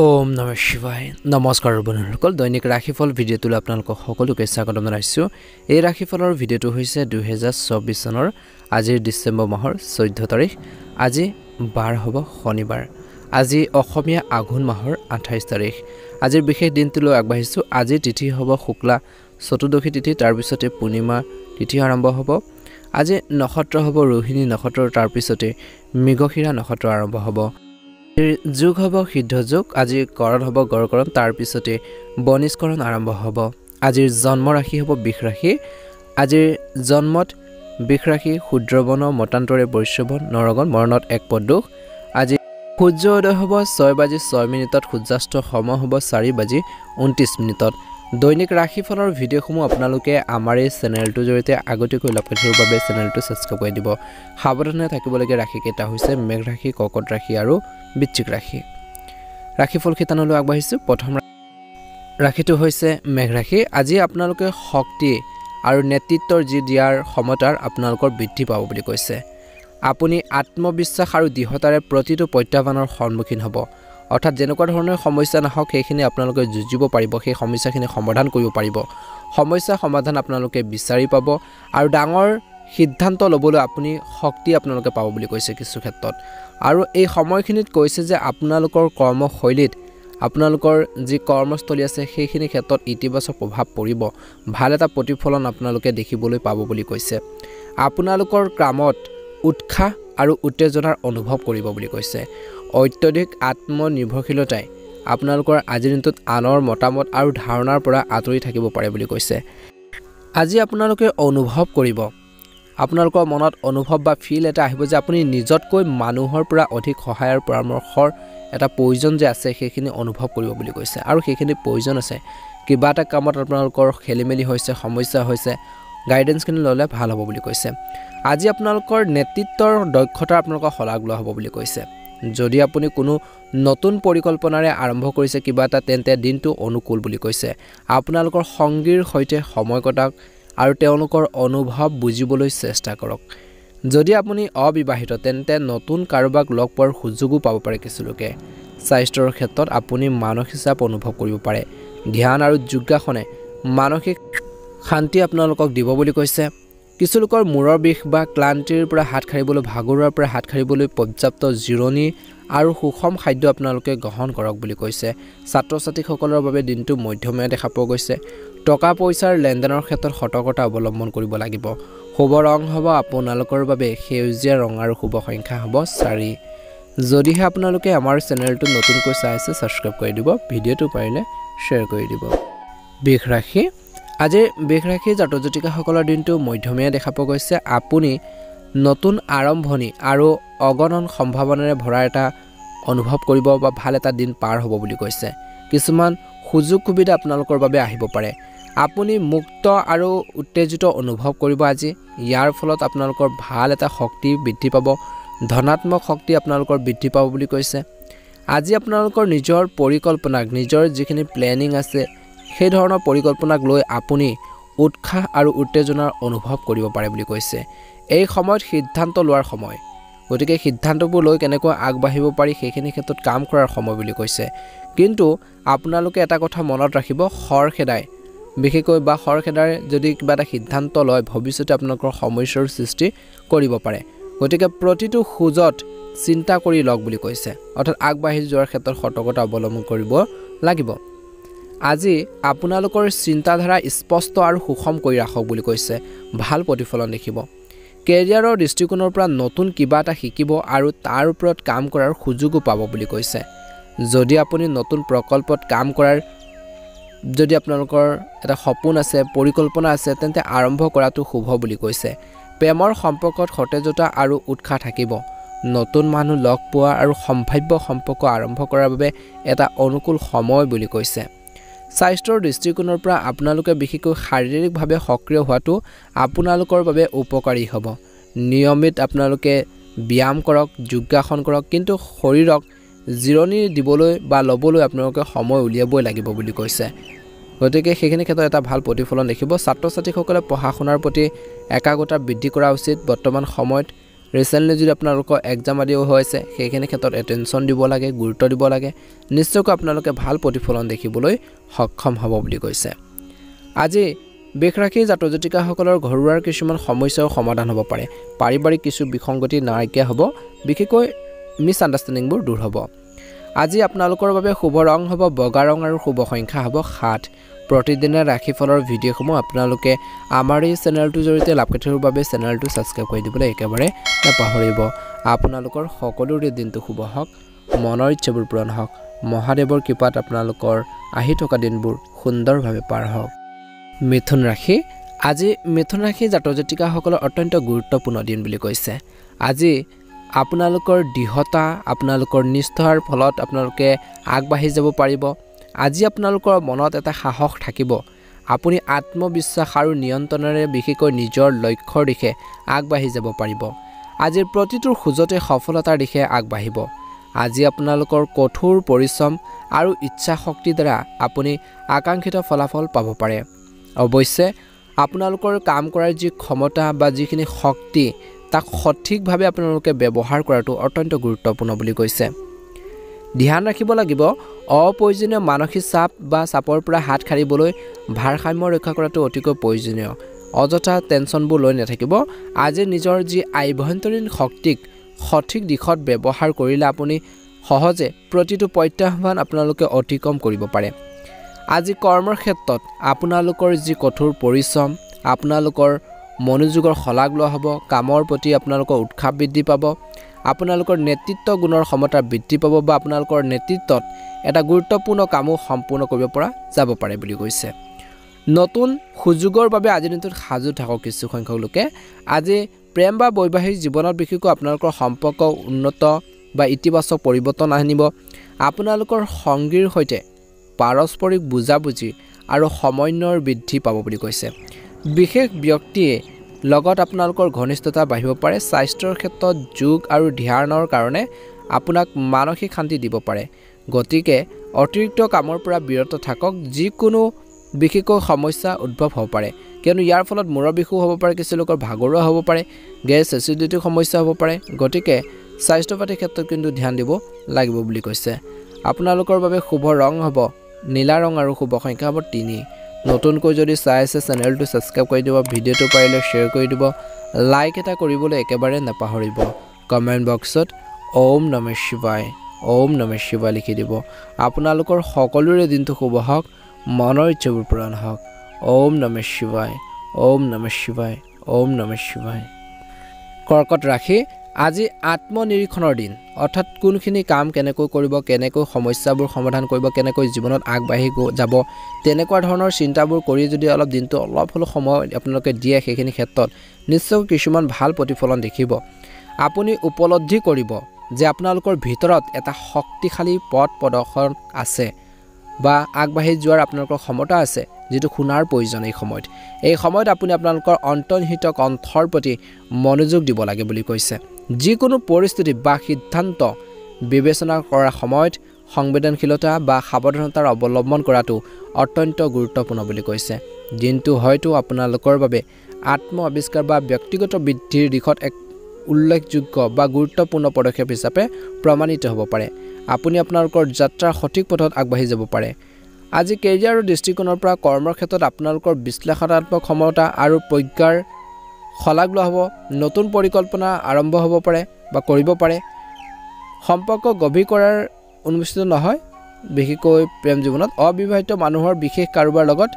ওম নমঃ শিৱায় নমস্কাৰ বন্ধুসকল দৈনিক ৰাশিফল ভিডিঅ'টোলৈ আপোনালোকক সকলোকে স্বাগতম জনাইছোঁ এই ৰাশিফলৰ ভিডিঅ'টো হৈছে 2024 চনৰ আজিৰ ডিচেম্বৰ মাহৰ 14 তাৰিখ আজি বাৰ হ'ব শনিবাৰ আজি অসমীয়া আঘোণ মাহৰ 28 তাৰিখ আজিৰ বিশেষ দিনটোলৈ আগবাঢ়িছোঁ আজি তিথি হ'ব শুক্লা চতুৰ্দশী তিথি তাৰ পিছতে পূৰ্ণিমা তিথি আৰম্ভ হ'ব আজি নক্ষত্ৰ হ'ব ৰোহিণী নক্ষত্ৰ তাৰ পিছতে মৃগশিৰা নক্ষত্ৰ আৰম্ভ হ'ব যোগ হ'ব সিদ্ধ যোগ আজি কৰণ হ'ব গড়কৰণ তাৰ পিছতে বনিষ্কৰণ আৰম্ভ হ'ব আজিৰ জন্ম ৰাশি হ'ব বৃষ ৰাশি আজিৰ জন্মত বৃষ ৰাশি ক্ষুদ্ৰবন মতান্তৰে বৈশ্যবন নৰগণ মৰণত এক পদুষ আজি সূৰ্য উদয় হ'ব 6:06 সূৰ্যাস্ত সময় হ'ব 4:29 দৈনিক ৰাশিফলৰ ভিডিঅ'সমূহ আপোনালোকে আমাৰ এই চেনেলটোৰ জৰিয়তে আগতীয়াকৈ লাভ কৰিবৰ বাবে চেনেলটো সাবস্ক্ৰাইব কৰি দিব সাৱধানে থাকিবলগীয়া ৰাশি কেইটা হৈছে মেঘ ৰাশি কৰ্কট ৰাশি আৰু বৃশ্চিক ৰাশি ৰাশিফল খিতানলৈ আগবাঢ়িছোঁ প্ৰথম ৰাশিটো হৈছে মেঘ ৰাশি আজি আপোনালোকে শক্তি আৰু নেতৃত্বৰ যি দিয়াৰ ক্ষমতাৰ আপোনালোকৰ বৃদ্ধি পাব বুলি কৈছে আপুনি আত্মবিশ্বাস আৰু দৃঢ়তাৰে প্ৰতিটো প্ৰত্যাহ্বানৰ সন্মুখীন হ'ব অৰ্থাৎ যেনেকুৱা ধৰণৰ সমস্যা নাহক সেইখিনি আপোনালোকে যুঁজিব পাৰিব সেই সমস্যাখিনি সমাধান কৰিব পাৰিব সমস্যা সমাধান আপোনালোকে বিচাৰি পাব আৰু ডাঙৰ সিদ্ধান্ত ল'বলৈ আপুনি শক্তি আপোনালোকে পাব বুলি কৈছে কিছু ক্ষেত্ৰত আৰু এই সময়খিনিত কৈছে যে আপোনালোকৰ কৰ্মশৈলীত আপোনালোকৰ যি কৰ্মস্থলী আছে সেইখিনি ক্ষেত্ৰত ইতিবাচক প্ৰভাৱ পৰিব ভাল এটা প্ৰতিফলন আপোনালোকে দেখিবলৈ পাব বুলি কৈছে আপোনালোকৰ কামত উৎসাহ আৰু উত্তেজনাৰ অনুভৱ কৰিব বুলি কৈছে অত্যধিক আত্মনিৰ্ভৰশীলতাই আপোনালোকৰ আজিৰ দিনটোত আনৰ মতামত আৰু ধাৰণাৰ পৰা আঁতৰি থাকিব পাৰে বুলি কৈছে আজি আপোনালোকে অনুভৱ কৰিব আপোনালোকৰ মনত অনুভৱ বা ফিল এটা আহিব যে আপুনি নিজতকৈ মানুহৰ পৰা অধিক সহায় আৰু পৰামৰ্শৰ এটা প্ৰয়োজন যে আছে সেইখিনি অনুভৱ কৰিব বুলি কৈছে আৰু সেইখিনি প্ৰয়োজন আছে কিবা এটা কামত আপোনালোকৰ খেলিমেলি হৈছে সমস্যা হৈছে গাইডেন্সখিনি ল'লে ভাল হ'ব বুলি কৈছে আজি আপোনালোকৰ নেতৃত্বৰ দক্ষতা আপোনালোকৰ শলাগ লোৱা হ'ব বুলি কৈছে যদি আপুনি কোনো নতুন পৰিকল্পনাৰে আৰম্ভ কৰিছে কিবা এটা তেন্তে দিনটো অনুকূল বুলি কৈছে আপোনালোকৰ সংগীৰ সৈতে সময় কটাওক আৰু তেওঁলোকৰ অনুভৱ বুজিবলৈ চেষ্টা কৰক যদি আপুনি অবিবাহিত তেন্তে নতুন কাৰোবাক লগ পোৱাৰ সুযোগো পাব পাৰে কিছু লোকে স্বাস্থ্যৰ ক্ষেত্ৰত আপুনি মানসিক চাপ অনুভৱ কৰিব পাৰে ধ্যান আৰু যোগাসনে মানসিক শান্তি আপোনালোকক দিব বুলি কৈছে কিছু লোকৰ মূৰৰ বিষ বা ক্লান্তিৰ পৰা হাত সাৰিবলৈ ভাগৰুৱাৰ পৰা হাত সাৰিবলৈ পৰ্যাপ্ত জিৰণি আৰু সুষম খাদ্য আপোনালোকে গ্ৰহণ কৰক বুলি কৈছে ছাত্ৰ ছাত্ৰীসকলৰ বাবে দিনটো মধ্যমীয়া দেখা পোৱা গৈছে টকা পইচাৰ লেনদেনৰ ক্ষেত্ৰত সতৰ্কতা অৱলম্বন কৰিব লাগিব শুভ ৰং হ'ব আপোনালোকৰ বাবে সেউজীয়া ৰং আৰু শুভ সংখ্যা হ'ব 4 যদিহে আপোনালোকে আমাৰ চেনেলটো নতুনকৈ চাই আছে সাবস্ক্ৰাইব কৰি দিব ভিডিঅ'টো পাৰিলে শ্বেয়াৰ কৰি দিব বৃষ ৰাশি আজি বৃষ ৰাশি জাতক জাতিকাসকলৰ দিনটো মধ্যমীয়া দেখা পোৱা গৈছে আপুনি নতুন আৰম্ভণি আৰু অগণন সম্ভাৱনাৰে ভৰা এটা অনুভৱ কৰিব বা ভাল এটা দিন পাৰ হ'ব বুলি কৈছে কিছুমান সুযোগ সুবিধা আপোনালোকৰ বাবে আহিব পাৰে আপুনি মুক্ত আৰু উত্তেজিত অনুভৱ কৰিব আজি ইয়াৰ ফলত আপোনালোকৰ ভাল এটা শক্তি বৃদ্ধি পাব ধনাত্মক শক্তি আপোনালোকৰ বৃদ্ধি পাব বুলি কৈছে আজি আপোনালোকৰ নিজৰ পৰিকল্পনাক নিজৰ যিখিনি প্লেনিং আছে সেই ধৰণৰ পৰিকল্পনাক লৈ আপুনি উৎসাহ আৰু উত্তেজনাৰ অনুভৱ কৰিব পাৰে বুলি কৈছে এই সময়ত সিদ্ধান্ত লোৱাৰ সময় গতিকে সিদ্ধান্তবোৰ লৈ কেনেকৈ আগবাঢ়িব পাৰি সেইখিনি ক্ষেত্ৰত কাম কৰাৰ সময় বুলি কৈছে কিন্তু আপোনালোকে এটা কথা মনত ৰাখিব খৰখেদাই বিশেষকৈ বা খৰখেদাই যদি কিবা এটা সিদ্ধান্ত লয় ভৱিষ্যতে আপোনালোকৰ সমস্যাৰ সৃষ্টি কৰিব পাৰে গতিকে প্ৰতিটো খোজত চিন্তা কৰি লওক বুলি কৈছে অৰ্থাৎ আগবাঢ়ি যোৱাৰ ক্ষেত্ৰত সতৰ্কতা অৱলম্বন কৰিব লাগিব আজি আপোনালোকৰ চিন্তাধাৰা স্পষ্ট আৰু সুষম কৰি ৰাখক বুলি কৈছে ভাল প্ৰতিফলন দেখিব কেৰিয়াৰৰ দৃষ্টিকোণৰ পৰা নতুন কিবা এটা শিকিব আৰু তাৰ ওপৰত কাম কৰাৰ সুযোগো পাব বুলি কৈছে যদি আপুনি নতুন প্ৰকল্পত কাম কৰাৰ যদি আপোনালোকৰ এটা সপোন আছে পৰিকল্পনা আছে তেন্তে আৰম্ভ কৰাটো শুভ বুলি কৈছে প্ৰেমৰ সম্পৰ্কত সতেজতা আৰু উৎসাহ থাকিব নতুন মানুহ লগ পোৱা আৰু সম্ভাৱ্য সম্পৰ্ক আৰম্ভ কৰাৰ বাবে এটা অনুকূল সময় বুলি কৈছে স্বাস্থ্যৰ দৃষ্টিকোণৰ পৰা আপোনালোকে বিশেষকৈ শাৰীৰিকভাৱে সক্ৰিয় হোৱাটো আপোনালোকৰ বাবে উপকাৰী হ'ব নিয়মিত আপোনালোকে ব্যায়াম কৰক যোগাসন কৰক কিন্তু শৰীৰক জিৰণি দিবলৈ বা ল'বলৈ আপোনালোকে সময় উলিয়াবই লাগিব বুলি কৈছে গতিকে সেইখিনি ক্ষেত্ৰত এটা ভাল প্ৰতিফলন দেখিব ছাত্ৰ ছাত্ৰীসকলে পঢ়া শুনাৰ প্ৰতি একাগ্ৰতা বৃদ্ধি কৰা উচিত বৰ্তমান সময়ত ৰিসেন্টলি যদি আপোনালোকৰ এক্সাম আদিও হৈছে সেইখিনি ক্ষেত্ৰত এটেনশন দিব লাগে গুৰুত্ব দিব লাগে নিশ্চয়কৈ আপোনালোকে ভাল প্ৰতিফলন দেখিবলৈ সক্ষম হ'ব বুলি কৈছে আজি বেখৰাখী জাতক জাতিকাসকলৰ ঘৰুৱাৰ কিছুমান সমস্যাৰ সমাধান হ'ব পাৰে পাৰিবাৰিক কিছু বিসংগতি নাইকিয়া হ'ব বিশেষকৈ মিছ আণ্ডাৰষ্টেণ্ডিংবোৰ দূৰ হ'ব আজি আপোনালোকৰ বাবে শুভ ৰং হ'ব বগা ৰং আৰু শুভ সংখ্যা হ'ব 7 প্ৰতিদিনে ৰাশিফলৰ ভিডিঅ'সমূহ আপোনালোকে আমাৰ এই চেনেলটোৰ জৰিয়তে লাভ কৰিবৰ বাবে চেনেলটো সাবস্ক্ৰাইব কৰি দিবলৈ একেবাৰে নাপাহৰিব আপোনালোকৰ সকলোৰে দিনটো শুভ হওক মনৰ ইচ্ছাবোৰ পূৰণ হওক মহাদেৱৰ কৃপাত আপোনালোকৰ আহি থকা দিনবোৰ সুন্দৰভাৱে পাৰ হওক মিথুন ৰাশি আজি মিথুন ৰাশি জাতক জাতিকাসকলৰ অত্যন্ত গুৰুত্বপূৰ্ণ দিন বুলি কৈছে আজি আপোনালোকৰ দৃঢ়তা আপোনালোকৰ নিষ্ঠাৰ ফলত আপোনালোকে আগবাঢ়ি যাব পাৰিব আজি আপোনালোকৰ মনত এটা সাহস থাকিব আপুনি আত্মবিশ্বাস আৰু নিয়ন্ত্ৰণেৰে বিশেষকৈ নিজৰ লক্ষ্যৰ দিশে আগবাঢ়ি যাব পাৰিব আজিৰ প্ৰতিটো খোজতে সফলতাৰ দিশে আগবাঢ়িব আজি আপোনালোকৰ কঠোৰ পৰিশ্ৰম আৰু ইচ্ছা শক্তিৰ দ্বাৰা আপুনি আকাংক্ষিত ফলাফল পাব পাৰে অৱশ্যে আপোনালোকৰ কাম কৰাৰ যি ক্ষমতা বা যিখিনি শক্তি তাক সঠিকভাৱে আপোনালোকে ব্যৱহাৰ কৰাটো অত্যন্ত গুৰুত্বপূৰ্ণ বুলি কৈছে ধ্যান ৰাখিব লাগিব অপ্ৰয়োজনীয় মানসিক চাপ বা চাপৰ পৰা হাত সাৰিবলৈ ভাৰসাম্য ৰক্ষা কৰাটো অতিকৈ প্ৰয়োজনীয় অযথা টেনচনবোৰ লৈ নাথাকিব আজি নিজৰ যি আভ্যন্তৰীণ শক্তিক সঠিক দিশত ব্যৱহাৰ কৰিলে আপুনি সহজে প্ৰতিটো প্ৰত্যাহ্বান আপোনালোকে অতিক্ৰম কৰিব পাৰে আজি কৰ্মৰ ক্ষেত্ৰত আপোনালোকৰ যি কঠোৰ পৰিশ্ৰম আপোনালোকৰ মনোযোগৰ শলাগ লোৱা হ'ব কামৰ প্ৰতি আপোনালোকৰ উৎসাহ বৃদ্ধি পাব আপোনালোকৰ নেতৃত্ব গুণৰ ক্ষমতা বৃদ্ধি পাব বা আপোনালোকৰ নেতৃত্বত এটা গুৰুত্বপূৰ্ণ কামো সম্পূৰ্ণ কৰিব পৰা যাব পাৰে বুলি কৈছে নতুন সুযোগৰ বাবে আজি দিনটোত সাজু থাকক কিছু সংখ্যক লোকে আজি প্ৰেম বা বৈবাহিক জীৱনত বিশেষকৈ আপোনালোকৰ সম্পৰ্ক উন্নত বা ইতিবাচক পৰিৱৰ্তন আনিব আপোনালোকৰ সংগীৰ সৈতে পাৰস্পৰিক বুজাবুজি আৰু সমন্বয়ৰ বৃদ্ধি পাব বুলি কৈছে বিশেষ ব্যক্তিয়ে লগত আপোনালোকৰ ঘনিষ্ঠতা বাঢ়িব পাৰে স্বাস্থ্যৰ ক্ষেত্ৰত যোগ আৰু ধ্যানৰ কাৰণে আপোনাক মানসিক শান্তি দিব পাৰে গতিকে অতিৰিক্ত কামৰ পৰা বিৰত থাকক যিকোনো বিশেষকৈ সমস্যা উদ্ভৱ হ'ব পাৰে কিয়নো ইয়াৰ ফলত মূৰৰ বিষু হ'ব পাৰে কিছু লোকৰ ভাগৰুৱা হ'ব পাৰে গেছ এচিডিটিৰ সমস্যা হ'ব পাৰে গতিকে স্বাস্থ্য পাতিৰ ক্ষেত্ৰত কিন্তু ধ্যান দিব লাগিব বুলি কৈছে আপোনালোকৰ বাবে শুভ ৰং হ'ব নীলা ৰং আৰু শুভ সংখ্যা হ'ব 3 নতুনকৈ যদি চাই আছে চেনেলটো সাবস্ক্ৰাইব কৰি দিব ভিডিঅ'টো পাৰিলে শ্বেয়াৰ কৰি দিব লাইক এটা কৰিবলৈ একেবাৰে নাপাহৰিব কমেন্ট বক্সত ওম নমঃ শিৱায় লিখি দিব আপোনালোকৰ সকলোৰে দিনটো শুভ হওক মনৰ ইচ্ছাবোৰ পূৰণ হওক ওম নমঃ শিৱায় কৰ্কট ৰাশি আজি আত্মনিৰীক্ষণৰ দিন অৰ্থাৎ কোনখিনি কাম কেনেকৈ কৰিব কেনেকৈ সমস্যাবোৰ সমাধান কৰিব কেনেকৈ জীৱনত আগবাঢ়ি যাব তেনেকুৱা ধৰণৰ চিন্তাবোৰ কৰি যদি অলপ দিনটো অলপ হলো সময় আপোনালোকে দিয়ে সেইখিনি ক্ষেত্ৰত নিশ্চয় কিছুমান ভাল প্ৰতিফলন দেখিব আপুনি উপলব্ধি কৰিব যে আপোনালোকৰ ভিতৰত এটা শক্তিশালী পথ প্ৰদৰ্শন আছে বা আগবাঢ়ি যোৱাৰ আপোনালোকৰ ক্ষমতা আছে যেটো খুনাৰ প্ৰয়োজন এই সময়ত আপুনি আপোনালোকৰ অন্তৰ্নিহিত কণ্ঠৰ প্ৰতি মনোযোগ দিব লাগে বুলি কৈছে যিকোনো পৰিস্থিতি বা সিদ্ধান্ত বিবেচনা কৰাৰ সময়ত সংবেদনশীলতা বা সাৱধানতাৰ অৱলম্বন কৰাটো অত্যন্ত গুৰুত্বপূৰ্ণ বুলি কৈছে দিনটো হয়তো আপোনালোকৰ বাবে আত্ম আৱিষ্কাৰ বা ব্যক্তিগত বৃদ্ধিৰ দিশত এক উল্লেখযোগ্য বা গুৰুত্বপূৰ্ণ পদক্ষেপ হিচাপে প্ৰমাণিত হ'ব পাৰে আপুনি আপোনালোকৰ যাত্ৰাৰ সঠিক পথত আগবাঢ়ি যাব পাৰে আজি কেৰিয়াৰৰ দৃষ্টিকোণৰ পৰা কৰ্মৰ ক্ষেত্ৰত আপোনালোকৰ বিশ্লেষণাত্মক ক্ষমতা আৰু প্ৰজ্ঞাৰ শলাগ লোৱা হ'ব নতুন পৰিকল্পনা আৰম্ভ হ'ব পাৰে বা কৰিব পাৰে সম্পৰ্ক গভীৰ কৰাৰ অনুষ্ঠিত নহয় বিশেষকৈ প্ৰেম জীৱনত অবিবাহিত মানুহৰ বিশেষ কাৰোবাৰ লগত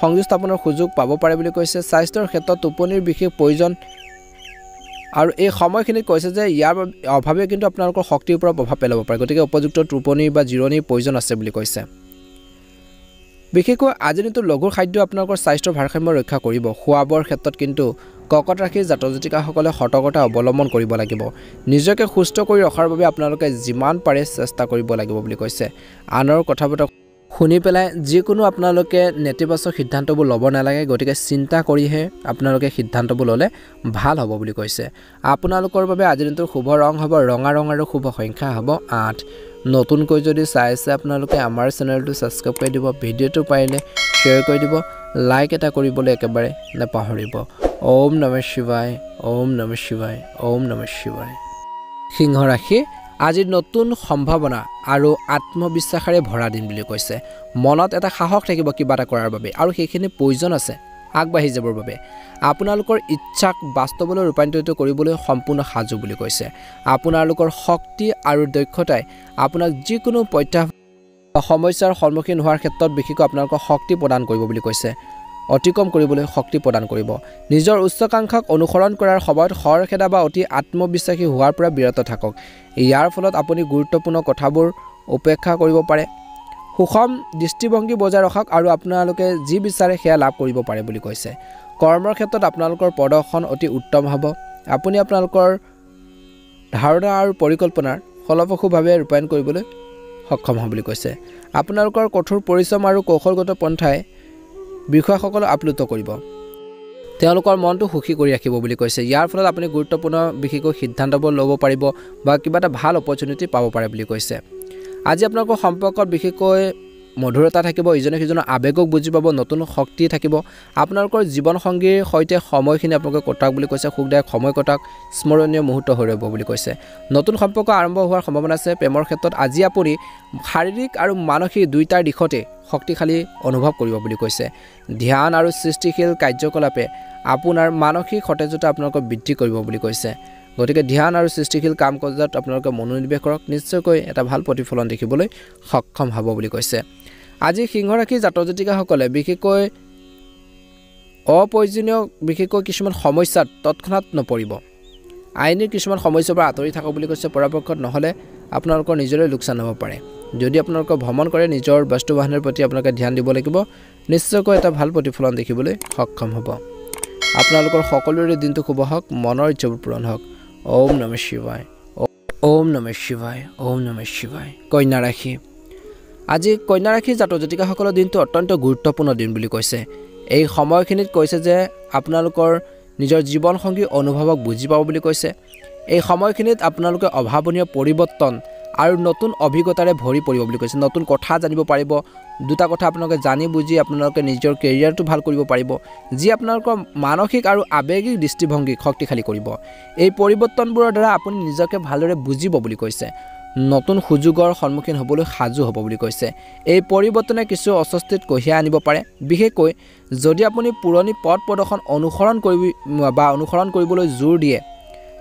সংযোগ স্থাপনৰ সুযোগ পাব পাৰে বুলি কৈছে স্বাস্থ্যৰ ক্ষেত্ৰত টোপনিৰ বিশেষ প্ৰয়োজন আৰু এই সময়খিনি কৈছে যে ইয়াৰ অভাৱে কিন্তু আপোনালোকৰ শক্তিৰ ওপৰত প্ৰভাৱ পেলাব পাৰে গতিকে উপযুক্ত টোপনি বা জিৰণিৰ প্ৰয়োজন আছে বুলি কৈছে বিশেষকৈ আজি দিনটো লঘু খাদ্য আপোনালোকৰ স্বাস্থ্যৰ ভাৰসাম্য ৰক্ষা কৰিব খোৱাবৰ ক্ষেত্ৰত কিন্তু কৰ্কট ৰাশিৰ জাতক জাতিকাসকলে সতৰ্কতা অৱলম্বন কৰিব লাগিব নিজকে সুস্থ কৰি ৰখাৰ বাবে আপোনালোকে যিমান পাৰে চেষ্টা কৰিব লাগিব বুলি কৈছে আনৰ কথাবতৰা শুনি পেলাই যিকোনো আপোনালোকে নেতিবাচক সিদ্ধান্তবোৰ ল'ব নালাগে গতিকে চিন্তা কৰিহে আপোনালোকে সিদ্ধান্তবোৰ ল'লে ভাল হ'ব বুলি কৈছে আপোনালোকৰ বাবে আজি দিনটোৰ শুভ ৰং হ'ব ৰঙা ৰং আৰু শুভ সংখ্যা হ'ব 8 নতুনকৈ যদি চাই আছে আপোনালোকে আমাৰ চেনেলটো সাবস্ক্ৰাইব কৰি দিব ভিডিঅ'টো পাৰিলে শ্বেয়াৰ কৰি দিব লাইক এটা কৰিবলৈ একেবাৰে নাপাহৰিব ওম নমঃ শিৱায় ওম নমঃ শিৱায় ওম নমঃ শিৱায় সিংহ ৰাশি আজি নতুন সম্ভাৱনা আৰু আত্মবিশ্বাসেৰে ভৰা দিন বুলি কৈছে মনত এটা সাহস থাকিব কিবা এটা কৰাৰ বাবে আৰু সেইখিনি প্ৰয়োজন আছে আগবাঢ়ি যাবৰ বাবে আপোনালোকৰ ইচ্ছাক বাস্তৱলৈ ৰূপান্তৰিত কৰিবলৈ সম্পূৰ্ণ সাজু বুলি কৈছে আপোনালোকৰ শক্তি আৰু দক্ষতাই আপোনাক যিকোনো সমস্যাৰ সন্মুখীন হোৱাৰ ক্ষেত্ৰত বিশেষকৈ আপোনালোকক শক্তি প্ৰদান কৰিব বুলি কৈছে অতিক্ৰম কৰিবলৈ শক্তি প্ৰদান কৰিব নিজৰ উচ্চাকাংক্ষাক অনুসৰণ কৰাৰ সময়ত খৰখেদা বা অতি আত্মবিশ্বাসী হোৱাৰ পৰা বিৰত থাকক ইয়াৰ ফলত আপুনি গুৰুত্বপূৰ্ণ কথাবোৰ উপেক্ষা কৰিব পাৰে সুষম দৃষ্টিভংগী বজাই ৰাখক আৰু আপোনালোকে যি বিচাৰে সেয়া লাভ কৰিব পাৰে বুলি কৈছে কৰ্মৰ ক্ষেত্ৰত আপোনালোকৰ প্ৰদৰ্শন অতি উত্তম হ'ব আপুনি আপোনালোকৰ ধাৰণা আৰু পৰিকল্পনাৰ ফলপ্ৰসূভাৱে ৰূপায়ণ কৰিবলৈ সক্ষম হ'ব বুলি কৈছে আপোনালোকৰ কঠোৰ পৰিশ্ৰম আৰু কৌশলগত পন্থাই বিষয়সকলক আপ্লুত কৰিব তেওঁলোকৰ মনটো সুখী কৰি ৰাখিব বুলি কৈছে ইয়াৰ ফলত আপুনি গুৰুত্বপূৰ্ণ বিশেষকৈ সিদ্ধান্তবোৰ ল'ব পাৰিব বা কিবা এটা ভাল অপৰচুনিটি পাব পাৰে বুলি কৈছে আজি আপোনালোকৰ সম্পৰ্কত বিশেষকৈ মধুৰতা থাকিব ইজনে সিজনৰ আবেগক বুজি পাব নতুন শক্তি থাকিব আপোনালোকৰ জীৱনসংগীৰ সৈতে সময়খিনি আপোনালোকে কটাওক বুলি কৈছে সুখদায়ক সময় কটাওক স্মৰণীয় মুহূৰ্ত হৈ ৰ'ব বুলি কৈছে নতুন সম্পৰ্ক আৰম্ভ হোৱাৰ সম্ভাৱনা আছে প্ৰেমৰ ক্ষেত্ৰত আজি আপুনি শাৰীৰিক আৰু মানসিক দুয়োটাৰ দিশতে শক্তিশালী অনুভৱ কৰিব বুলি কৈছে ধ্যান আৰু সৃষ্টিশীল কাৰ্যকলাপে আপোনাৰ মানসিক সতেজতা আপোনালোকক বৃদ্ধি কৰিব বুলি কৈছে গতিকে ধ্যান আৰু সৃষ্টিশীল কাম কাজত আপোনালোকে মনোনিৱেশ কৰক নিশ্চয়কৈ এটা ভাল প্ৰতিফলন দেখিবলৈ সক্ষম হ'ব বুলি কৈছে আজি সিংহ ৰাশি জাতক জাতিকাসকলে বিশেষকৈ অপ্ৰয়োজনীয় বিশেষকৈ কিছুমান সমস্যাত তৎক্ষণাত নপৰিব আইনী কিছুমান সমস্যাৰ পৰা আঁতৰি থাকক বুলি কৈছে পৰাপক্ষত নহ'লে আপোনালোকৰ নিজৰে লোকচান হ'ব পাৰে যদি আপোনালোকে ভ্ৰমণ কৰে নিজৰ বস্তু বাহনৰ প্ৰতি আপোনালোকে ধ্যান দিব লাগিব নিশ্চয়কৈ এটা ভাল প্ৰতিফলন দেখিবলৈ সক্ষম হ'ব আপোনালোকৰ সকলোৰে দিনটো শুভ হওক মনৰ ইচ্ছাবোৰ পূৰণ হওক ওম নমঃ শিৱায় ওম নমঃ শিৱায় ওম নমঃ শিৱায় কন্যা ৰাশি আজি কন্যা ৰাশি জাতক জাতিকাসকলৰ দিনটো অত্যন্ত গুৰুত্বপূৰ্ণ দিন বুলি কৈছে এই সময়খিনিত কৈছে যে আপোনালোকৰ নিজৰ জীৱনসংগী অনুভৱক বুজি পাব বুলি কৈছে এই সময়খিনিত আপোনালোকে অভাৱনীয় পৰিৱৰ্তন আৰু নতুন অভিজ্ঞতাৰে ভৰি পৰিব বুলি কৈছে নতুন কথা জানিব পাৰিব দুটা কথা আপোনালোকে জানি বুজি আপোনালোকে নিজৰ কেৰিয়াৰটো ভাল কৰিব পাৰিব যি আপোনালোকৰ মানসিক আৰু আৱেগিক দৃষ্টিভংগীক শক্তিশালী কৰিব এই পৰিৱৰ্তনবোৰৰ দ্বাৰা আপুনি নিজকে ভালদৰে বুজিব বুলি কৈছে নতুন সুযোগৰ সন্মুখীন হ'বলৈ সাজু হ'ব বুলি কৈছে এই পৰিৱৰ্তনে কিছু অস্বস্তিত কঢ়িয়াই আনিব পাৰে বিশেষকৈ যদি আপুনি পুৰণি পথ প্ৰদৰ্শন অনুসৰণ কৰিবলৈ জোৰ দিয়ে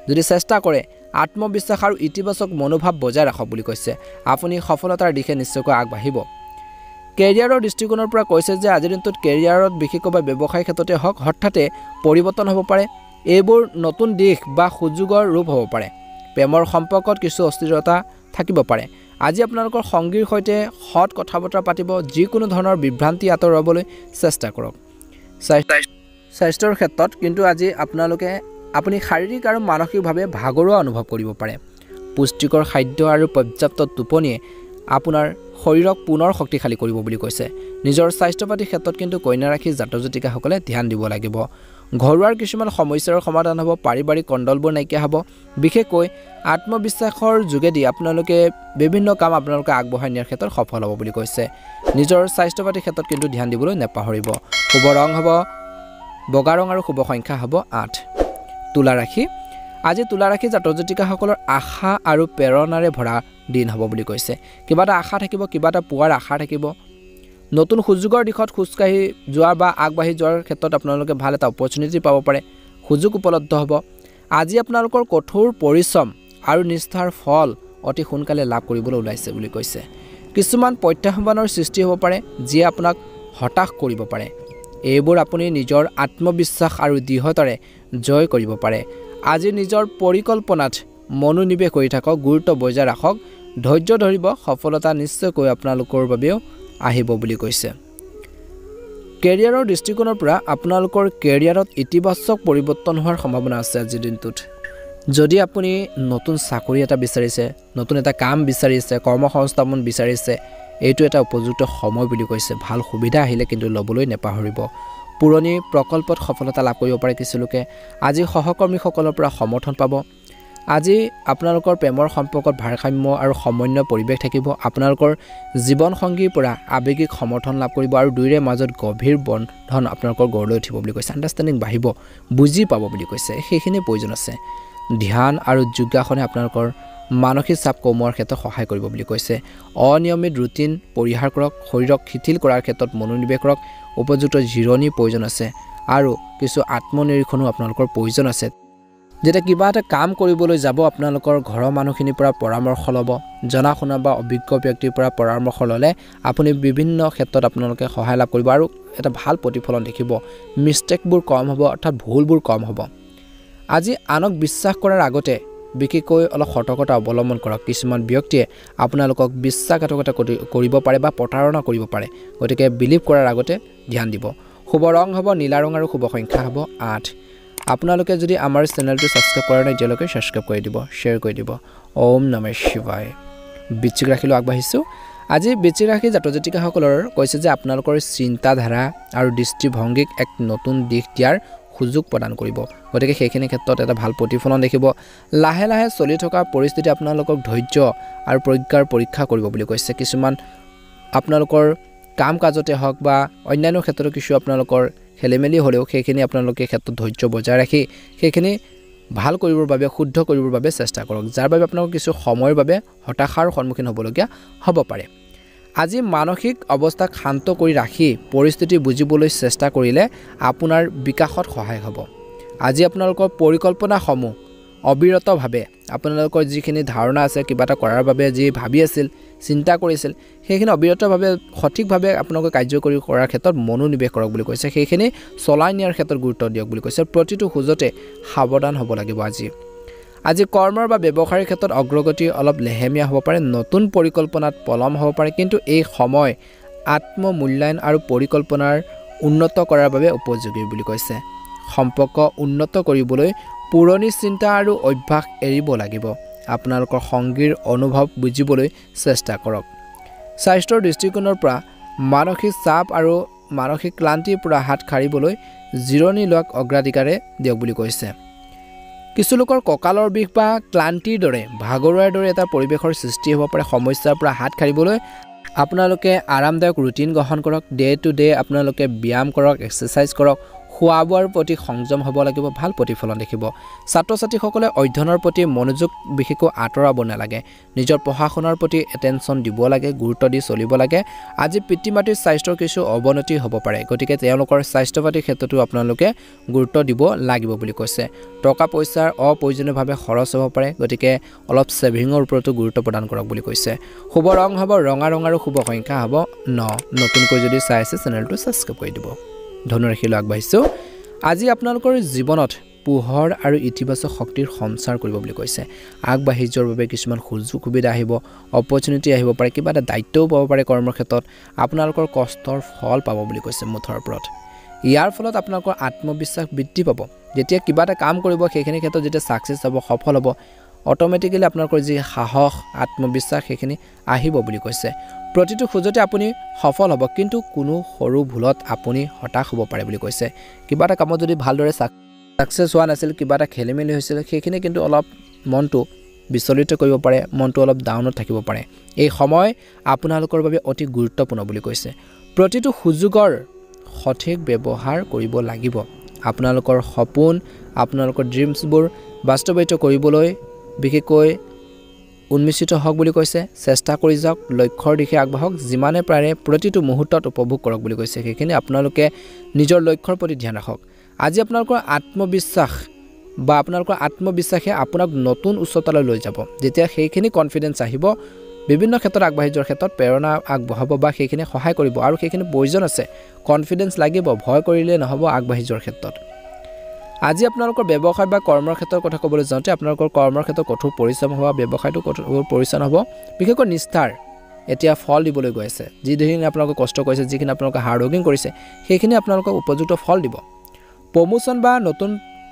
যদি চেষ্টা কৰে আত্মবিশ্বাস আৰু ইতিবাচক মনোভাৱ বজাই ৰাখক বুলি কৈছে আপুনি সফলতাৰ দিশে নিশ্চয়কৈ আগবাঢ়িব কেৰিয়াৰৰ দৃষ্টিকোণৰ পৰা কৈছে যে আজিৰ দিনটোত কেৰিয়াৰত বিশেষকৈ ব্যৱসায় ক্ষেত্ৰতে হওক হঠাতে পৰিৱৰ্তন হ'ব পাৰে এইবোৰ নতুন দিশ বা সুযোগৰ ৰূপ হ'ব পাৰে প্ৰেমৰ সম্পৰ্কত কিছু অস্থিৰতা থাকিব পাৰে আজি আপোনালোকৰ সংগীৰ সৈতে হট কথা বতৰা পাতিব যিকোনো ধৰণৰ বিভ্ৰান্তি আঁতৰাবলৈ চেষ্টা কৰক স্বাস্থ্যৰ ক্ষেত্ৰত কিন্তু আজি আপুনি শাৰীৰিক আৰু মানসিকভাৱে ভাগৰুৱা অনুভৱ কৰিব পাৰে পুষ্টিকৰ খাদ্য আৰু পৰ্যাপ্ত টোপনিয়ে আপোনাৰ শৰীৰক পুনৰ শক্তিশালী কৰিব বুলি কৈছে নিজৰ স্বাস্থ্য পাতিৰ ক্ষেত্ৰত কিন্তু কন্যা ৰাশি জাতক জাতিকাসকলে ধ্যান দিব লাগিব ঘৰুৱাৰ কিছুমান সমস্যাৰ সমাধান হ'ব পাৰিবাৰিক কণ্ডলবোৰ নাইকিয়া হ'ব বিশেষকৈ আত্মবিশ্বাসৰ যোগেদি আপোনালোকে বিভিন্ন কাম আপোনালোকে আগবঢ়াই নিয়াৰ ক্ষেত্ৰত সফল হ'ব বুলি কৈছে নিজৰ স্বাস্থ্য পাতিৰ ক্ষেত্ৰত কিন্তু ধ্যান দিবলৈ নাপাহৰিব শুভ ৰং হ'ব বগা ৰং আৰু শুভ সংখ্যা হ'ব 8 তুলা ৰাশি আজি তুলা ৰাশি জাতক জাতিকাসকলৰ আশা আৰু প্ৰেৰণাৰে ভৰা দিন হ'ব বুলি কৈছে কিবা এটা আশা থাকিব কিবা এটা পোৱাৰ আশা থাকিব নতুন সুযোগৰ দিশত খোজকাঢ়ি যোৱাৰ বা আগবাঢ়ি যোৱাৰ ক্ষেত্ৰত আপোনালোকে ভাল এটা অপৰচুনিটি পাব পাৰে সুযোগ উপলব্ধ হ'ব আজি আপোনালোকৰ কঠোৰ পৰিশ্ৰম আৰু নিষ্ঠাৰ ফল অতি সোনকালে লাভ কৰিবলৈ ওলাইছে বুলি কৈছে কিছুমান প্ৰত্যাহ্বানৰ সৃষ্টি হ'ব পাৰে যিয়ে আপোনাক হতাশ কৰিব পাৰে এইবোৰ আপুনি নিজৰ আত্মবিশ্বাস আৰু দৃঢ়তাৰে জয় কৰিব পাৰে আজি নিজৰ পৰিকল্পনাত মনোনিৱেশ কৰি থাকক গুৰুত্ব বজাই ৰাখক ধৈৰ্য ধৰিব সফলতা নিশ্চয়কৈ আপোনালোকৰ বাবেও আহিব বুলি কৈছে কেৰিয়াৰৰ দৃষ্টিকোণৰ পৰা আপোনালোকৰ কেৰিয়াৰত ইতিবাচক পৰিৱৰ্তন হোৱাৰ সম্ভাৱনা আছে আজিৰ দিনটোত যদি আপুনি নতুন চাকৰি এটা বিচাৰিছে নতুন এটা কাম বিচাৰিছে কৰ্মসংস্থাপন বিচাৰিছে এইটো এটা উপযুক্ত সময় বুলি কৈছে ভাল সুবিধা আহিলে কিন্তু ল'বলৈ নাপাহৰিব পুৰণি প্ৰকল্পত সফলতা লাভ কৰিব পাৰে কিছু লোকে আজি সহকৰ্মীসকলৰ পৰা সমৰ্থন পাব আজি আপোনালোকৰ প্ৰেমৰ সম্পৰ্কত ভাৰসাম্য আৰু সমন্বয় পৰিৱেশ থাকিব আপোনালোকৰ জীৱন সংগীৰ পৰা আৱেগিক সমৰ্থন লাভ কৰিব আৰু দুইৰে মাজত গভীৰ বন্ধন আপোনালোকৰ গঢ় লৈ উঠিব বুলি কৈছে আণ্ডাৰষ্টেণ্ডিং বাঢ়িব বুজি পাব বুলি কৈছে সেইখিনি প্ৰয়োজন আছে ধ্যান আৰু যোগাসনে আপোনালোকৰ মানসিক চাপ কমোৱাৰ ক্ষেত্ৰত সহায় কৰিব বুলি কৈছে অনিয়মিত ৰুটিন পৰিহাৰ কৰক শৰীৰক শিথিল কৰাৰ ক্ষেত্ৰত মনোনিৱেশ কৰক উপযুক্ত জিৰণি প্ৰয়োজন আছে আৰু কিছু আত্মনিৰীক্ষণো আপোনালোকৰ প্ৰয়োজন আছে যেতিয়া কিবা এটা কাম কৰিবলৈ যাব আপোনালোকৰ ঘৰৰ মানুহখিনিৰ পৰা পৰামৰ্শ ল'ব জনা শুনা বা অভিজ্ঞ ব্যক্তিৰ পৰা পৰামৰ্শ ল'লে আপুনি বিভিন্ন ক্ষেত্ৰত আপোনালোকে সহায় লাভ কৰিব আৰু এটা ভাল প্ৰতিফলন দেখিব মিষ্টেকবোৰ কম হ'ব অৰ্থাৎ ভুলবোৰ কম হ'ব আজি আনক বিশ্বাস কৰাৰ আগতে বিশেষকৈ অলপ সতৰ্কতা অৱলম্বন কৰক কিছুমান ব্যক্তিয়ে আপোনালোকক বিশ্বাসঘাতকতা কৰিব পাৰে বা প্ৰতাৰণা কৰিব পাৰে গতিকে বিলিভ কৰাৰ আগতে ধ্যান দিব শুভ ৰং হ'ব নীলা ৰং আৰু শুভ সংখ্যা হ'ব 8 আপোনালোকে যদি আমাৰ চেনেলটো সাবস্ক্ৰাইব কৰা নাই যেলৈকে সাবস্ক্ৰাইব কৰি দিব শেয়াৰ কৰি দিব ওম নমঃ শিৱায় বৃশ্চিক ৰাশিলৈ আগবাঢ়িছোঁ আজি বৃশ্চিক ৰাশি জাতক জাতিকাসকলৰ কৈছে যে আপোনালোকৰ চিন্তাধাৰা আৰু দৃষ্টিভংগীক এক নতুন দিশ দিয়াৰ সুযোগ প্ৰদান কৰিব গতিকে সেইখিনি ক্ষেত্ৰত এটা ভাল প্ৰতিফলন দেখিব লাহে লাহে চলি থকা পৰিস্থিতি আপোনালোকক ধৈৰ্য আৰু প্ৰজ্ঞাৰ পৰীক্ষা কৰিব বুলি কৈছে কিছুমান আপোনালোকৰ কাম কাজতে হওক বা অন্যান্য ক্ষেত্ৰত কিছু আপোনালোকৰ খেলিমেলি হ'লেও সেইখিনি আপোনালোকে ক্ষেত্ৰত ধৈৰ্য বজাই ৰাখি সেইখিনি ভাল কৰিবৰ বাবে শুদ্ধ কৰিবৰ বাবে চেষ্টা কৰক যাৰ বাবে আপোনালোক কিছু সময়ৰ বাবে হতাশাৰ সন্মুখীন হ'বলগীয়া হ'ব পাৰে আজি মানসিক অৱস্থাক শান্ত কৰি ৰাখি পৰিস্থিতি বুজিবলৈ চেষ্টা কৰিলে আপোনাৰ বিকাশত সহায় হ'ব আজি আপোনালোকৰ পৰিকল্পনাসমূহ অবিৰতভাৱে আপোনালোকৰ যিখিনি ধাৰণা আছে কিবা এটা কৰাৰ বাবে যি ভাবি আছিল চিন্তা কৰিছিল সেইখিনি অবিৰতভাৱে সঠিকভাৱে আপোনালোকে কাৰ্যকৰী কৰাৰ ক্ষেত্ৰত মনোনিৱেশ কৰক বুলি কৈছে সেইখিনি চলাই নিয়াৰ ক্ষেত্ৰত গুৰুত্ব দিয়ক বুলি কৈছে প্ৰতিটো খোজতে সাৱধান হ'ব লাগিব আজি কৰ্মৰ বা ব্যৱসায়ৰ ক্ষেত্ৰত অগ্ৰগতি অলপ লেহেমীয়া হ'ব পাৰে নতুন পৰিকল্পনাত পলম হ'ব পাৰে কিন্তু এই সময় আত্মমূল্যায়ন আৰু পৰিকল্পনাৰ উন্নত কৰাৰ বাবে উপযোগী বুলি কৈছে সম্পৰ্ক উন্নত কৰিবলৈ পুৰণি চিন্তা আৰু অভ্যাস এৰিব লাগিব আপোনালোকৰ সংগীৰ অনুভৱ বুজিবলৈ চেষ্টা কৰক স্বাস্থ্যৰ দৃষ্টিকোণৰ পৰা মানসিক চাপ আৰু মানসিক ক্লান্তিৰ পৰা হাত সাৰিবলৈ জিৰণি লোৱাক অগ্ৰাধিকাৰে দিয়ক বুলি কৈছে কিছু লোকৰ কঁকালৰ বিষ বা ক্লান্তিৰ দৰে ভাগৰুৱাৰ দৰে এটা পৰিৱেশৰ সৃষ্টি হ'ব পাৰে সমস্যাৰ পৰা হাত সাৰিবলৈ আপোনালোকে আৰামদায়ক ৰুটিন গ্ৰহণ কৰক ডে টু ডে আপোনালোকে ব্যায়াম কৰক এক্সাৰসাইজ কৰক খোৱা বোৱাৰ প্ৰতি সংযম হ'ব লাগিব ভাল প্ৰতিফলন দেখিব ছাত্ৰ ছাত্ৰীসকলে অধ্যয়নৰ প্ৰতি মনোযোগ বিশেষকৈ আঁতৰাব নালাগে নিজৰ পঢ়া শুনাৰ প্ৰতি এটেনশ্যন দিব লাগে গুৰুত্ব দি চলিব লাগে আজি পিতৃ মাতৃৰ স্বাস্থ্যৰ কিছু অৱনতি হ'ব পাৰে গতিকে তেওঁলোকৰ স্বাস্থ্য পাতিৰ ক্ষেত্ৰতো আপোনালোকে গুৰুত্ব দিব লাগিব বুলি কৈছে টকা পইচাৰ অপ্ৰয়োজনীয়ভাৱে খৰচ হ'ব পাৰে গতিকে অলপ সেভিংৰ ওপৰতো গুৰুত্ব প্ৰদান কৰক বুলি কৈছে শুভ ৰং হ'ব ৰঙা ৰং আৰু শুভ সংখ্যা হ'ব 9 নতুনকৈ যদি চাই আছে চেনেলটো সাবস্ক্ৰাইব কৰি দিব ধনুৰাশিলৈ আগবাঢ়িছোঁ আজি আপোনালোকৰ জীৱনত পোহৰ আৰু ইতিবাচক শক্তিৰ সঞ্চাৰ কৰিব বুলি কৈছে আগবাঢ়ি যোৱাৰ বাবে কিছুমান সুযোগ সুবিধা আহিব অপৰচুনিটি আহিব পাৰে কিবা এটা দায়িত্বও পাব পাৰে কৰ্মৰ ক্ষেত্ৰত আপোনালোকৰ কষ্টৰ ফল পাব বুলি কৈছে মুঠৰ ওপৰত ইয়াৰ ফলত আপোনালোকৰ আত্মবিশ্বাস বৃদ্ধি পাব যেতিয়া কিবা এটা কাম কৰিব সেইখিনি ক্ষেত্ৰত যেতিয়া সাকসেছ হ'ব সফল হ'ব অটোমেটিক্যালি আপোনালোকৰ যি সাহস আত্মবিশ্বাস সেইখিনি আহিব বুলি কৈছে প্ৰতিটো খোজতে আপুনি সফল হ'ব কিন্তু কোনো সৰু ভুলত আপুনি হতাশ হ'ব পাৰে বুলি কৈছে কিবা এটা কামত যদি ভালদৰে সাকসেছ হোৱা নাছিল কিবা এটা খেলিমেলি হৈছিল সেইখিনি কিন্তু অলপ মনটো বিচলিত কৰিব পাৰে মনটো অলপ ডাউনত থাকিব পাৰে এই সময় আপোনালোকৰ বাবে অতি গুৰুত্বপূৰ্ণ বুলি কৈছে প্ৰতিটো সুযোগৰ সঠিক ব্যৱহাৰ কৰিব লাগিব আপোনালোকৰ সপোন আপোনালোকৰ ড্ৰিমছবোৰ বাস্তৱায়িত কৰিবলৈ বিশেষকৈ উন্মিষিত হওক বুলি কৈছে চেষ্টা কৰি যাওক লক্ষ্যৰ দিশে আগবাঢ়ক যিমানে পাৰে প্ৰতিটো মুহূৰ্তত উপভোগ কৰক বুলি কৈছে সেইখিনি আপোনালোকে নিজৰ লক্ষ্যৰ প্ৰতি ধ্যান ৰাখক আজি আপোনালোকৰ আত্মবিশ্বাস বা আপোনালোকৰ আত্মবিশ্বাসে আপোনাক নতুন উচ্চতালৈ লৈ যাব যেতিয়া সেইখিনি কনফিডেন্স আহিব বিভিন্ন ক্ষেত্ৰত আগবাঢ়ি যোৱাৰ ক্ষেত্ৰত প্ৰেৰণা আগবঢ়াব বা সেইখিনি সহায় কৰিব আৰু সেইখিনি প্ৰয়োজন আছে কনফিডেন্স লাগিব ভয় কৰিলে নহব আগবাঢ়ি যোৱাৰ ক্ষেত্ৰত আজি আপোনালোকৰ ব্যৱসায় বা কৰ্মৰ ক্ষেত্ৰৰ কথা ক'বলৈ যাওঁতে আপোনালোকৰ কৰ্মৰ ক্ষেত্ৰত কঠোৰ পৰিশ্ৰম হোৱা ব্যৱসায়টো কঠোৰ পৰিশ্ৰম হ'ব বিশেষকৈ নিষ্ঠাৰ এতিয়া ফল দিবলৈ গৈ আছে যিখিনি আপোনালোকে কষ্ট কৰিছে যিখিনি আপোনালোকে হাৰ্ড ওয়াৰ্কিং কৰিছে সেইখিনি আপোনালোকক উপযুক্ত ফল দিব প্ৰমোশন বা নতুন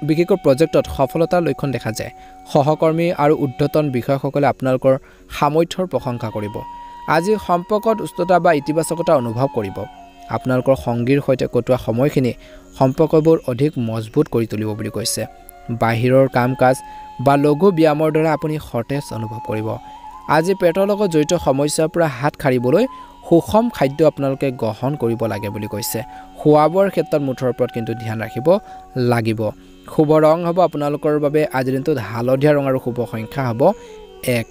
বিশেষকৈ প্ৰজেক্টত সফলতাৰ লক্ষণ দেখা যায় সহকৰ্মী আৰু উদ্ধতন বিষয়সকলে আপোনালোকৰ সামৰ্থ্যৰ প্ৰশংসা কৰিব আজি সম্পৰ্কত উষ্ণতা বা ইতিবাচকতা অনুভৱ কৰিব আপোনালোকৰ সংগীৰ সৈতে কটোৱা সময়খিনি সম্পৰ্কবোৰ অধিক মজবুত কৰি তুলিব বুলি কৈছে বাহিৰৰ কাম-কাজ বা লঘু ব্যায়ামৰ দ্বাৰা আপুনি সতেজ অনুভৱ কৰিব। আজি পেটৰ লগত জড়িত সমস্যাৰ পৰা হাত সাৰিবলৈ সুষম খাদ্য আপোনালোকে গ্ৰহণ কৰিব লাগে বুলি কৈছে। খোৱা-বোৱাৰ ক্ষেত্ৰত মুঠৰ ওপৰত কিন্তু ধ্যান ৰাখিব লাগিব। শুভ ৰং হ'ব আপোনালোকৰ বাবে আজিৰ দিনটোত হালধীয়া ৰং আৰু শুভ সংখ্যা হ'ব 1।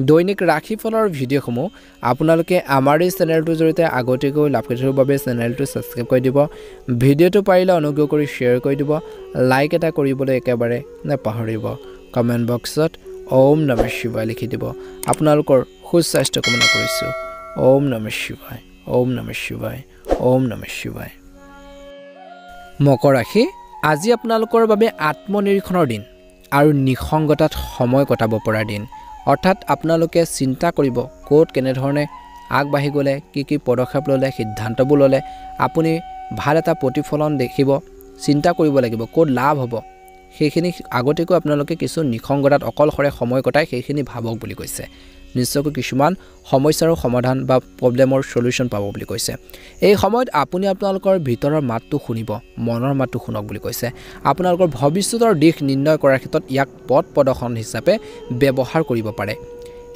দৈনিক ৰাশিফলৰ ভিডিঅ'সমূহ আপোনালোকে আমাৰ এই চেনেলটোৰ জৰিয়তে আগতীয়াকৈ লাভ কৰিবৰ বাবে চেনেলটো ছাবস্ক্ৰাইব কৰি দিব। ভিডিঅ'টো পাৰিলে অনুগ্ৰহ কৰি শ্বেয়াৰ কৰি দিব। লাইক এটা কৰিবলৈ একেবাৰে নাপাহৰিব। কমেণ্ট বক্সত ওম নমঃ শিৱায় লিখি দিব। আপোনালোকৰ সুস্বাস্থ্য কামনা কৰিছোঁ। ওম নমঃ শিৱায়, ওম নমঃ শিৱায়, ওম নমঃ শিৱায়। মকৰ ৰাশি, আজি আপোনালোকৰ বাবে আত্মনিৰীক্ষণৰ দিন আৰু নিসংগতাত সময় কটাব পৰা দিন। অৰ্থাৎ আপোনালোকে চিন্তা কৰিব ক'ত কেনেধৰণে আগবাঢ়ি গ'লে কি পদক্ষেপ ল'লে সিদ্ধান্তবোৰ ল'লে আপুনি ভাল এটা প্ৰতিফলন দেখিব। চিন্তা কৰিব লাগিব ক'ত লাভ হ'ব, সেইখিনি আগতীয়াকৈ আপোনালোকে কিছু নিসংগতাত অকলশৰে সময় কটাই সেইখিনি ভাবক বুলি কৈছে। নিশ্চয়কৈ কিছুমান সমস্যাৰ সমাধান বা প্ৰব্লেমৰ সলিউশ্যন পাব বুলি কৈছে। এই সময়ত আপুনি আপোনালোকৰ ভিতৰৰ মাতটো শুনিব, মনৰ মাতটো শুনক বুলি কৈছে। আপোনালোকৰ ভৱিষ্যতৰ দিশ নিৰ্ণয় কৰাৰ ক্ষেত্ৰত ইয়াক পথ প্ৰদৰ্শন হিচাপে ব্যৱহাৰ কৰিব পাৰে।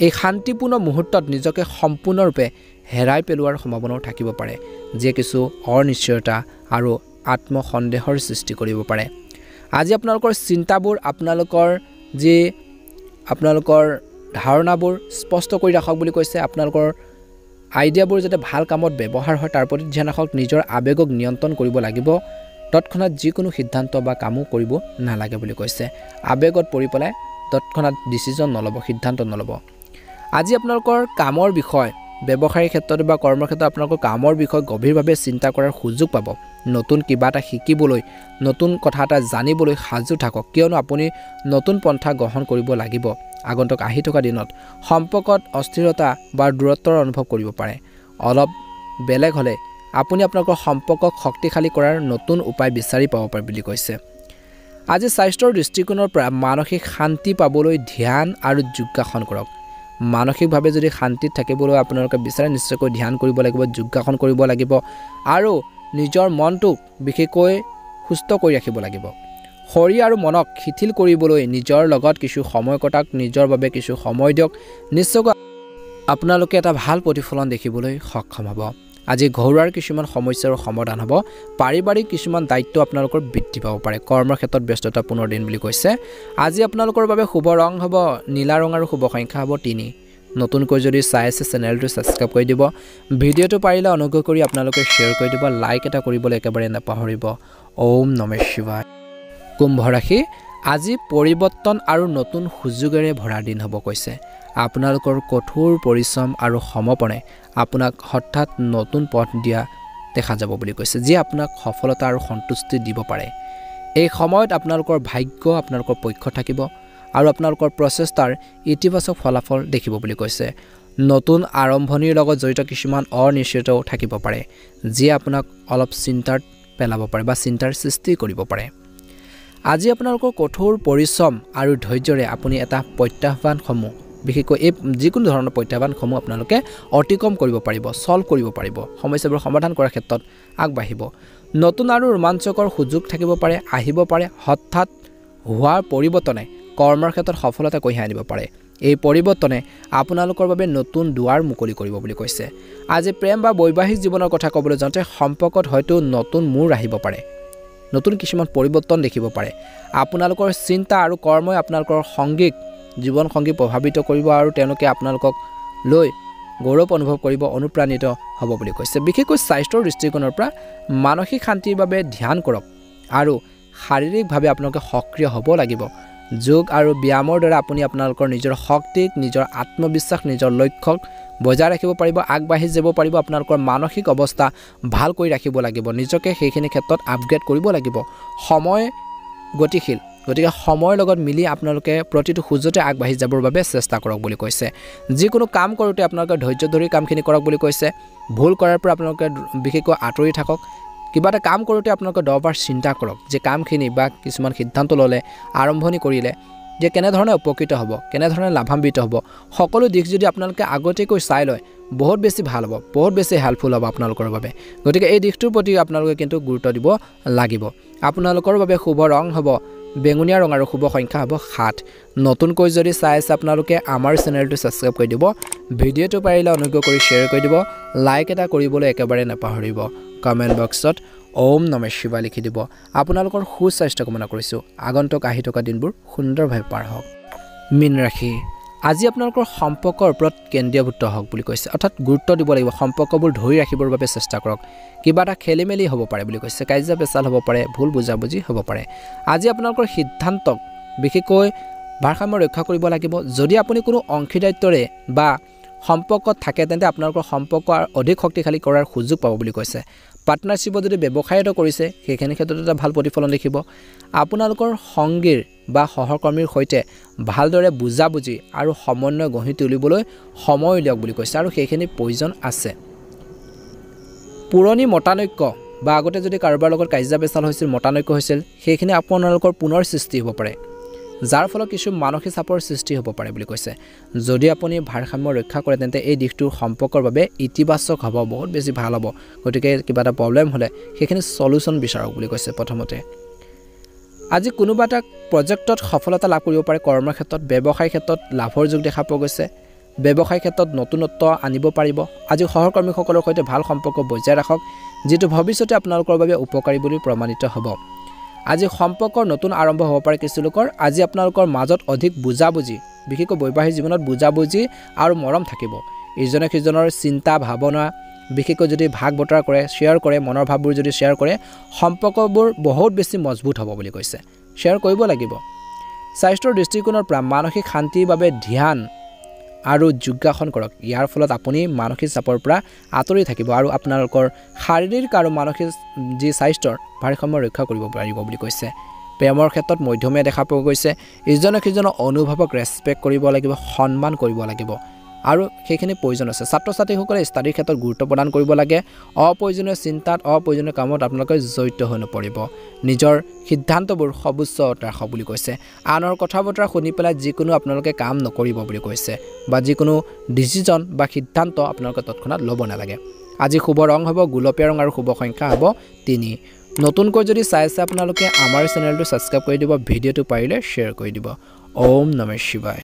এই শান্তিপূৰ্ণ মুহূৰ্তত নিজকে সম্পূৰ্ণৰূপে হেৰাই পেলোৱাৰ সম্ভাৱনাও থাকিব পাৰে, যিয়ে কিছু অনিশ্চয়তা আৰু আত্মসন্দেহৰ সৃষ্টি কৰিব পাৰে। আজি আপোনালোকৰ চিন্তাবোৰ আপোনালোকৰ ধাৰণাবোৰ স্পষ্ট কৰি ৰাখক বুলি কৈছে। আপোনালোকৰ আইডিয়াবোৰ যাতে ভাল কামত ব্যৱহাৰ হয় তাৰ প্ৰতি ধ্যান ৰাখক। নিজৰ আৱেগক নিয়ন্ত্ৰণ কৰিব লাগিব। তৎক্ষণাত যিকোনো সিদ্ধান্ত বা কামো কৰিব নালাগে বুলি কৈছে। আৱেগত পৰি পেলাই তৎক্ষণাত ডিচিজন নল'ব, সিদ্ধান্ত নল'ব। আজি আপোনালোকৰ কামৰ বিষয়, ব্যৱসায়িক ক্ষেত্ৰত বা কৰ্মৰ ক্ষেত্ৰত আপোনালোকৰ কামৰ বিষয়ে গভীৰভাৱে চিন্তা কৰাৰ সুযোগ পাব। নতুন কিবা এটা শিকিবলৈ, নতুন কথা এটা জানিবলৈ সাজু থাকক, কিয়নো আপুনি নতুন পন্থা গ্ৰহণ কৰিব লাগিব। আগন্তুক আহি থকা দিনত সম্পৰ্কত অস্থিৰতা বা দূৰত্বৰ অনুভৱ কৰিব পাৰে। অলপ বেলেগ হ'লে আপুনি আপোনালোকৰ সম্পৰ্কক শক্তিশালী কৰাৰ নতুন উপায় বিচাৰি পাব পাৰে বুলি কৈছে। আজি স্বাস্থ্যৰ দৃষ্টিকোণৰ পৰা মানসিক শান্তি পাবলৈ ধ্যান আৰু যোগাসন কৰক। মানসিকভাৱে যদি শান্তিত থাকিবলৈ আপোনালোকে বিচাৰে নিশ্চয়কৈ ধ্যান কৰিব লাগিব, যোগাসন কৰিব লাগিব আৰু নিজৰ মনটোক বিশেষকৈ সুস্থ কৰি ৰাখিব লাগিব। শৰীৰ আৰু মনক শিথিল কৰিবলৈ নিজৰ লগত কিছু সময় কটাওক, নিজৰ বাবে কিছু সময় দিয়ক। নিশ্চয়কৈ আপোনালোকে এটা ভাল প্ৰতিফলন দেখিবলৈ সক্ষম হ'ব। আজি ঘৰুৱাৰ কিছুমান সমস্যাৰ সমাধান হ'ব। পাৰিবাৰিক কিছুমান দায়িত্ব আপোনালোকৰ বৃদ্ধি পাব পাৰে। কৰ্মৰ ক্ষেত্ৰত ব্যস্ততাপূৰ্ণ দিন বুলি কৈছে। আজি আপোনালোকৰ বাবে শুভ ৰং হ'ব নীলা ৰং আৰু শুভ সংখ্যা হ'ব 3। নতুনকৈ যদি চাই আছে চেনেলটো ছাবস্ক্ৰাইব কৰি দিব। ভিডিঅ'টো পাৰিলে অনুগ্ৰহ কৰি আপোনালোকে শ্বেয়াৰ কৰি দিব। লাইক এটা কৰিবলৈ একেবাৰে নাপাহৰিব। ওম নমঃ শিৱায়। কুম্ভ ৰাশি, আজি পৰিৱৰ্তন আৰু নতুন সুযোগেৰে ভৰা দিন হ'ব কৈছে। আপোনালোকৰ কঠোৰ পৰিশ্ৰম আৰু সমৰ্পণে আপোনাক হঠাৎ নতুন পথ দিয়া দেখা যাব বুলি কৈছে, যিয়ে আপোনাক সফলতা আৰু সন্তুষ্টি দিব পাৰে। এই সময়ত আপোনালোকৰ ভাগ্য আপোনালোকৰ পক্ষত থাকিব আৰু আপোনালোকৰ প্ৰচেষ্টাৰ ইতিবাচক ফলাফল দেখিব বুলি কৈছে। নতুন আৰম্ভণিৰ লগত জড়িত কিছুমান অনিশ্চয়তাও থাকিব পাৰে, যিয়ে আপোনাক অলপ চিন্তাত পেলাব পাৰে বা চিন্তাৰ সৃষ্টি কৰিব পাৰে। আজি আপোনালোকৰ কঠোৰ পৰিশ্ৰম আৰু ধৈৰ্যৰে আপুনি এটা প্ৰত্যাহ্বানসমূহ, বিশেষকৈ এই যিকোনো ধৰণৰ প্ৰত্যাহ্বানসমূহ আপোনালোকে অতিক্ৰম কৰিব পাৰিব, ছল্ভ কৰিব পাৰিব, সমস্যাবোৰ সমাধান কৰাৰ ক্ষেত্ৰত আগবাঢ়িব। নতুন আৰু ৰোমাঞ্চকৰ সুযোগ থাকিব পাৰে, আহিব পাৰে। হঠাৎ হোৱা পৰিৱৰ্তনে কৰ্মৰ ক্ষেত্ৰত সফলতা কঢ়িয়াই আনিব পাৰে। এই পৰিৱৰ্তনে আপোনালোকৰ বাবে নতুন দুৱাৰ মুকলি কৰিব বুলি কৈছে। আজি প্ৰেম বা বৈবাহিক জীৱনৰ কথা ক'বলৈ যাওঁতে সম্পৰ্কত হয়তো নতুন মূৰ আহিব পাৰে, নতুন কিছুমান পৰিৱৰ্তন দেখিব পাৰে। আপোনালোকৰ চিন্তা আৰু কৰ্মই আপোনালোকৰ জীৱনসংগীক প্ৰভাৱিত কৰিব আৰু তেওঁলোকে আপোনালোকক লৈ গৌৰৱ অনুভৱ কৰিব, অনুপ্ৰাণিত হ'ব বুলি কৈছে। বিশেষকৈ স্বাস্থ্যৰ দৃষ্টিকোণৰ পৰা মানসিক শান্তিৰ বাবে ধ্যান কৰক আৰু শাৰীৰিকভাৱে আপোনালোকে সক্ৰিয় হ'ব লাগিব। যোগ আৰু ব্যায়ামৰ দ্বাৰা আপুনি আপোনালোকৰ নিজৰ শক্তিক, নিজৰ আত্মবিশ্বাস, নিজৰ লক্ষ্যক বজাই ৰাখিব পাৰিব, আগবাঢ়ি যাব পাৰিব। আপোনালোকৰ মানসিক অৱস্থা ভাল কৰি ৰাখিব লাগিব, নিজকে সেইখিনি ক্ষেত্ৰত আপগ্ৰেড কৰিব লাগিব। সময় গতিশীল, গতিকে সময়ৰ লগত মিলি আপোনালোকে প্ৰতিটো খোজতে আগবাঢ়ি যাবৰ বাবে চেষ্টা কৰক বুলি কৈছে। যিকোনো কাম কৰোঁতে আপোনালোকে ধৈৰ্য ধৰি কামখিনি কৰক বুলি কৈছে। ভুল কৰাৰ পৰা আপোনালোকে বিশেষকৈ আঁতৰি থাকক। কিবা এটা কাম কৰোঁতে আপোনালোকে 10 বাৰ চিন্তা কৰক যে কামখিনি বা কিছুমান সিদ্ধান্ত ল'লে, আৰম্ভণি কৰিলে যে কেনেধৰণে উপকৃত হ'ব, কেনেধৰণে লাভান্বিত হ'ব। সকলো দিশ যদি আপোনালোকে আগতীয়াকৈ চাই লয় বহুত বেছি ভাল হ'ব, বহুত বেছি হেল্পফুল হ'ব আপোনালোকৰ বাবে। গতিকে এই দিশটোৰ প্ৰতি আপোনালোকে কিন্তু গুৰুত্ব দিব লাগিব। আপোনালোকৰ বাবে শুভ ৰং হ'ব বেঙুনীয়া ৰং আৰু শুভ সংখ্যা হ'ব 7 নতুনকৈ যদি চাই আছে আপোনালোকে আমাৰ চেনেলটো সাবস্ক্ৰাইব কৰি দিব ভিডিঅটো পাৰিলে অনুগ্ৰহ কৰি শ্বেয়াৰ কৰি দিব লাইক এটা কৰিবলৈ একেবাৰে নাপাহৰিব কমেন্ট বক্সত ওম নমঃ শিৱায় লিখি দিব আপোনালোকৰ সুস্বাস্থ্য কামনা কৰিছো আগন্তুক আহি থকা দিনবোৰ সুন্দৰভাৱে পাৰ হওক মীন ৰাশি আজি আপোনালোকৰ সম্পৰ্কৰ ওপৰত কেন্দ্ৰীয়ভূত হওক বুলি কৈছে অৰ্থাৎ গুৰুত্ব দিব লাগিব সম্পৰ্কবোৰ ধৰি ৰাখিবৰ বাবে চেষ্টা কৰক কিবা এটা খেলিমেলি হ'ব পাৰে বুলি কৈছে কাজিয়া পেচাল হ'ব পাৰে ভুল বুজাবুজি হ'ব পাৰে আজি আপোনালোকৰ সিদ্ধান্তক বিশেষকৈ ভাৰসাম্য ৰক্ষা কৰিব লাগিব যদি আপুনি কোনো অংশীদাৰিত্বৰে বা সম্পৰ্কত থাকে তেন্তে আপোনালোকৰ সম্পৰ্ক অধিক শক্তিশালী কৰাৰ সুযোগ পাব বুলি কৈছে পাৰ্টনাৰশ্বিপত যদি ব্যৱসায়টো কৰিছে সেইখিনি ক্ষেত্ৰত এটা ভাল প্ৰতিফলন দেখিব আপোনালোকৰ সংগীৰ বা সহকৰ্মীৰ সৈতে ভালদৰে বুজাবুজি আৰু সমন্বয় গঢ়ি তুলিবলৈ সময় উলিয়াওক বুলি কৈছে আৰু সেইখিনি প্ৰয়োজন আছে পুৰণি মতানৈক্য বা আগতে যদি কাৰোবাৰ লগত কাজিয়া পেচাল হৈছিল মতানৈক্য হৈছিল সেইখিনি আপোনালোকৰ পুনৰ সৃষ্টি হ'ব পাৰে যাৰ ফলত কিছু মানসিক চাপৰ সৃষ্টি হ'ব পাৰে বুলি কৈছে যদি আপুনি ভাৰসাম্য ৰক্ষা কৰে তেন্তে এই দিশটোৰ সম্পৰ্কৰ বাবে ইতিবাচক হ'ব বহুত বেছি ভাল হ'ব গতিকে কিবা এটা প্ৰবলেম হ'লে সেইখিনি সলিউশন বিচাৰক বুলি কৈছে প্ৰথমতে আজি কোনোবা এটা প্ৰজেক্টত সফলতা লাভ কৰিব পাৰে কৰ্মৰ ক্ষেত্ৰত ব্যৱসায় ক্ষেত্ৰত লাভৰ যোগ দেখা পোৱা গৈছে ব্যৱসায় ক্ষেত্ৰত নতুনত্ব আনিব পাৰিব আজি সহকৰ্মীসকলৰ সৈতে ভাল সম্পৰ্ক বজাই ৰাখক যেটো ভৱিষ্যতে আপোনালোকৰ বাবে উপকাৰী বুলি প্ৰমাণিত হ'ব আজি সম্পৰ্কৰ নতুন আৰম্ভ হ'ব পাৰে কিছু লোকৰ আজি আপোনালোকৰ মাজত অধিক বুজাবুজি বিশেষকৈ বৈবাহিক জীৱনত বুজাবুজি আৰু মৰম থাকিব ইজনে সিজনৰ চিন্তা ভাৱনা বিশেষকৈ যদি ভাগ বতৰা কৰে শ্বেয়াৰ কৰে মনৰ ভাৱবোৰ যদি শ্বেয়াৰ কৰে সম্পৰ্কবোৰ বহুত বেছি মজবুত হ'ব বুলি কৈছে শ্বেয়াৰ কৰিব লাগিব স্বাস্থ্যৰ দৃষ্টিকোণৰ পৰা মানসিক শান্তিৰ বাবে ধ্যান আৰু যোগাসন কৰক ইয়াৰ ফলত আপুনি মানসিক চাপৰ পৰা আঁতৰি থাকিব আৰু আপোনালোকৰ শাৰীৰিক আৰু মানসিক যি স্বাস্থ্যৰ ভাৰসাম্য ৰক্ষা কৰিব পাৰিব বুলি কৈছে প্ৰেমৰ ক্ষেত্ৰত মধ্যমীয়া দেখা পোৱা গৈছে ইজনে সিজনৰ অনুভৱক ৰেসপেক্ট কৰিব লাগিব সন্মান কৰিব লাগিব আৰু সেইখিনি প্ৰয়োজন আছে ছাত্ৰ ছাত্ৰীসকলে ষ্টাডিৰ ক্ষেত্ৰত গুৰুত্ব প্ৰদান কৰিব লাগে অপ্ৰয়োজনীয় চিন্তাত অপ্ৰয়োজনীয় কামত আপোনালোকে জড়িত হৈ নপৰিব নিজৰ সিদ্ধান্তবোৰ সৰ্বোচ্চত ৰাখক বুলি কৈছে আনৰ কথা বতৰা শুনি পেলাই যিকোনো আপোনালোকে কাম নকৰিব বুলি কৈছে বা যিকোনো ডিসিজন বা সিদ্ধান্ত আপোনালোকে তৎক্ষণাত ল'ব নালাগে আজি শুভ ৰং হ'ব গুলপীয়া ৰং আৰু শুভ সংখ্যা হ'ব 3 নতুনকৈ যদি চাই আছে আপোনালোকে আমাৰ চেনেলটো সাবস্ক্ৰাইব কৰি দিব ভিডিঅটো পাৰিলে শ্বেয়াৰ কৰি দিব ওম নমঃ শিৱায়